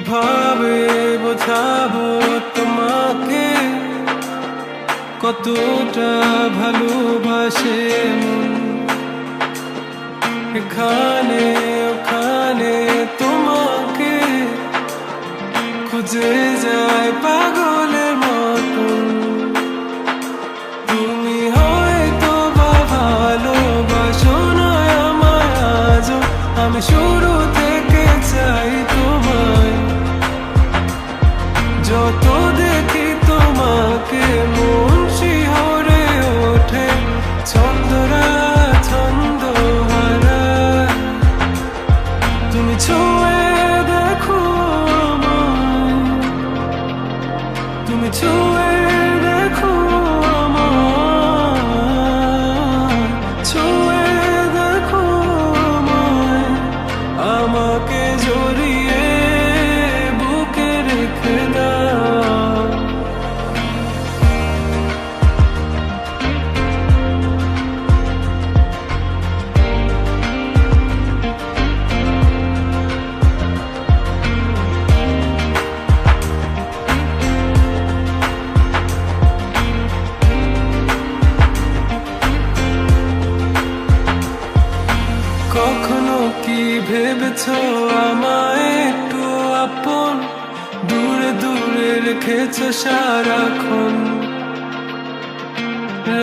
কিভাবে বোঝাবো তোমাকে কতটা ভালোবাসে মন। এখানে ওখানে তোমাকে খুঁজে যায় পাগলের মতন। তুমি হয়তো বা ভালোবাসো না আমায় আজও, আমি শুরু থেকে চাই তোমায়। যত দেখি তোমাকে মন শিহরে ওঠে, ছন্দরা ছন্দ হারায়। তুমি ছুঁয়ে দেখো আমায়, তুমি ছুঁয়ে দেখো আমায়, ছুঁয়ে দেখো আমায়। আমাকে জড়িয়ে বুকে রেখে দাও। কখনো কি ভেবেছো আমায় একটু আপন, দূরে দূরে রেখেছো সারাক্ষণ।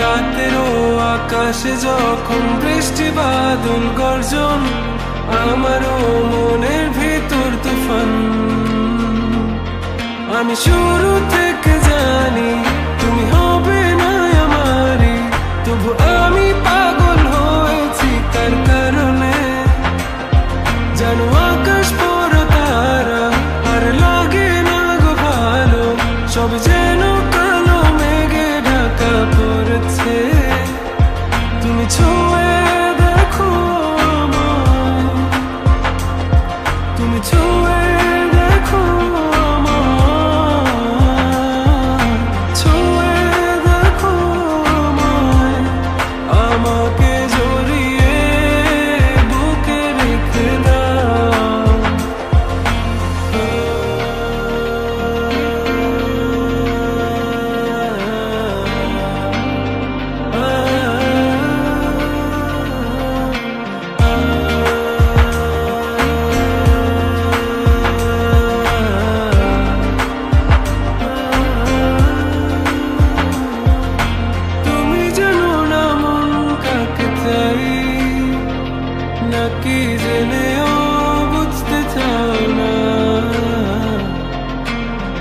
রাতেরও আকাশে যখন বৃষ্টি বাদল গর্জন, আমারও মনের ভিতর তুফান। আমি শুরু থেকে জানি তুমি হবে না আমারই, তবু আমি পাগল হয়েছি তার কারণে। জানো আকাশ বড় তারা আর লাগে না গো ভালো, সব যেন কালো মেঘে ঢাকা পড়েছে। তুমি ছুঁয়ে দেখো আমায়, তুমি ছুঁয়ে দেখো আমায়, ছুঁয়ে দেখো আমায়। আমাকে জড়িয়ে বুকে রেখে দাও। তুমি জানো না মন কাকে চাই, নাকি জেনেও বুঝতে চাও না।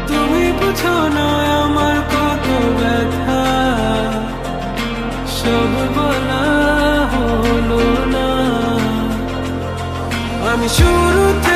তুমি বুঝো না আমার কত ব্যথা, সব বলা হলো না। আমি শুরু থেকে